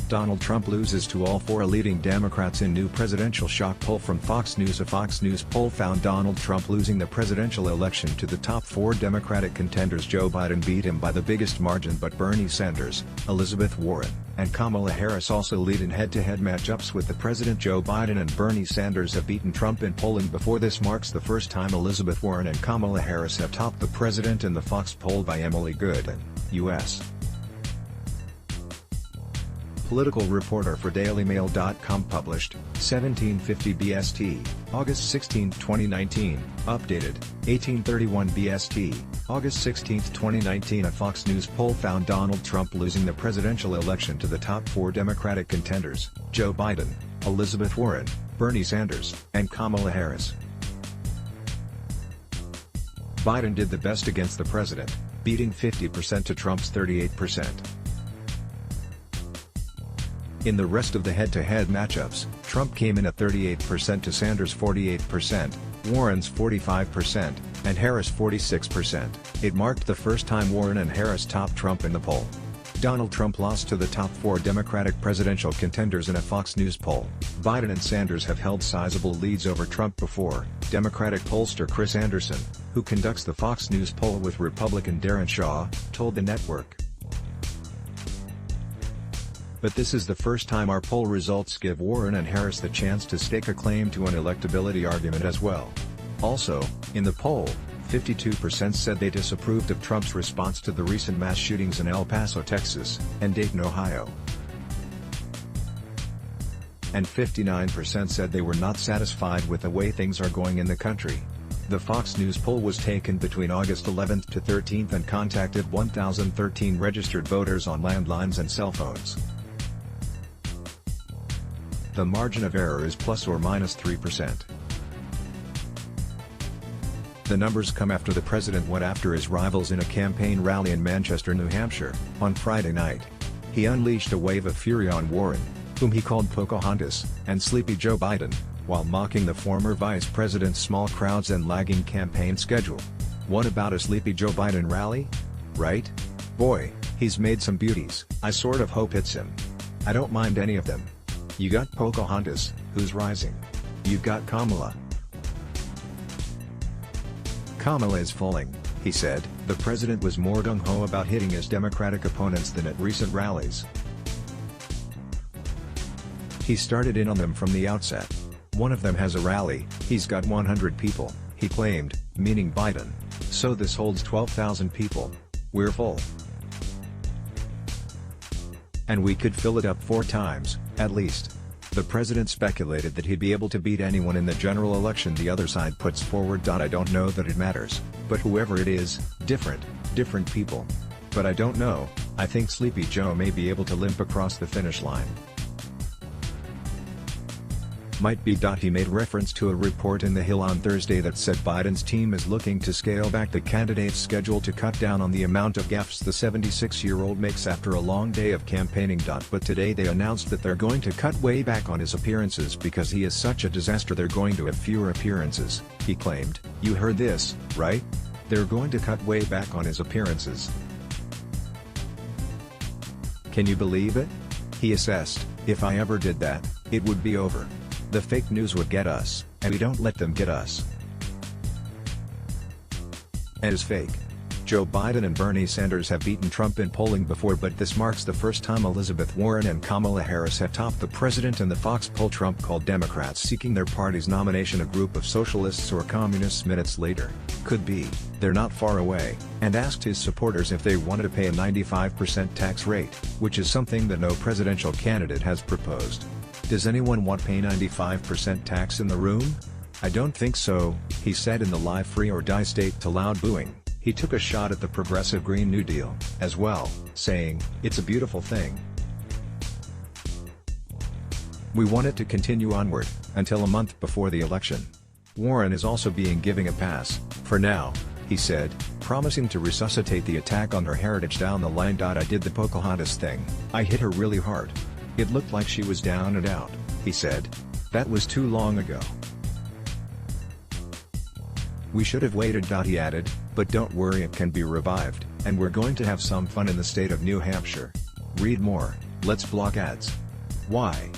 Donald Trump loses to all four leading Democrats in new presidential shock poll from Fox News. A Fox News poll found Donald Trump losing the presidential election to the top four Democratic contenders. Joe Biden beat him by the biggest margin, but Bernie Sanders, Elizabeth Warren, and Kamala Harris also lead in head-to-head matchups with the president. Joe Biden and Bernie Sanders have beaten Trump in polling before. This marks the first time Elizabeth Warren and Kamala Harris have topped the president in the Fox poll by Emily Goodman, U.S. political reporter for DailyMail.com published, 1750 BST, August 16, 2019, updated, 1831 BST, August 16, 2019. A Fox News poll found Donald Trump losing the presidential election to the top four Democratic contenders, Joe Biden, Elizabeth Warren, Bernie Sanders, and Kamala Harris. Biden did the best against the president, beating 50% to Trump's 38%. In the rest of the head-to-head matchups, Trump came in at 38% to Sanders' 48%, Warren's 45%, and Harris' 46%. It marked the first time Warren and Harris topped Trump in the poll. Donald Trump lost to the top four Democratic presidential contenders in a Fox News poll. Biden and Sanders have held sizable leads over Trump before, Democratic pollster Chris Anderson, who conducts the Fox News poll with Republican Darren Shaw, told the network. But this is the first time our poll results give Warren and Harris the chance to stake a claim to an electability argument as well. Also, in the poll, 52% said they disapproved of Trump's response to the recent mass shootings in El Paso, Texas, and Dayton, Ohio. And 59% said they were not satisfied with the way things are going in the country. The Fox News poll was taken between August 11th to 13th and contacted 1,013 registered voters on landlines and cell phones. The margin of error is plus or minus 3%. The numbers come after the president went after his rivals in a campaign rally in Manchester, New Hampshire, on Friday night. He unleashed a wave of fury on Warren, whom he called Pocahontas, and Sleepy Joe Biden, while mocking the former vice president's small crowds and lagging campaign schedule. What about a Sleepy Joe Biden rally? Right? Boy, he's made some beauties. I sort of hope it's him. I don't mind any of them. You got Pocahontas, who's rising. You got Kamala. Kamala is falling, he said. The president was more gung-ho about hitting his Democratic opponents than at recent rallies. He started in on them from the outset. One of them has a rally, he's got 100 people, he claimed, meaning Biden. So this holds 12,000 people. We're full. And we could fill it up 4 times, at least. The president speculated that he'd be able to beat anyone in the general election the other side puts forward. I don't know that it matters, but whoever it is, different people. But I don't know, I think Sleepy Joe may be able to limp across the finish line. Might be. He made reference to a report in The Hill on Thursday that said Biden's team is looking to scale back the candidate's schedule to cut down on the amount of gaffes the 76-year-old makes after a long day of campaigning. But today they announced that they're going to cut way back on his appearances because he is such a disaster. They're going to have fewer appearances, he claimed. You heard this, right? They're going to cut way back on his appearances. Can you believe it? He assessed, if I ever did that, it would be over. The fake news would get us, and we don't let them get us. And is fake. Joe Biden and Bernie Sanders have beaten Trump in polling before, but this marks the first time Elizabeth Warren and Kamala Harris have topped the president in the Fox poll. Trump called Democrats seeking their party's nomination a group of socialists or communists minutes later. Could be, they're not far away, and asked his supporters if they wanted to pay a 95% tax rate, which is something that no presidential candidate has proposed. Does anyone want to pay 95% tax in the room? I don't think so, he said in the live Free or Die state to loud booing. He took a shot at the progressive Green New Deal, as well, saying, "It's a beautiful thing. We want it to continue onward, until a month before the election." Warren is also being given a pass, for now, he said, promising to resuscitate the attack on her heritage down the line. I did the Pocahontas thing. I hit her really hard. It looked like she was down and out, he said. That was too long ago. We should have waited. He added, but don't worry, it can be revived, and we're going to have some fun in the state of New Hampshire. Read more. Let's block ads. Why?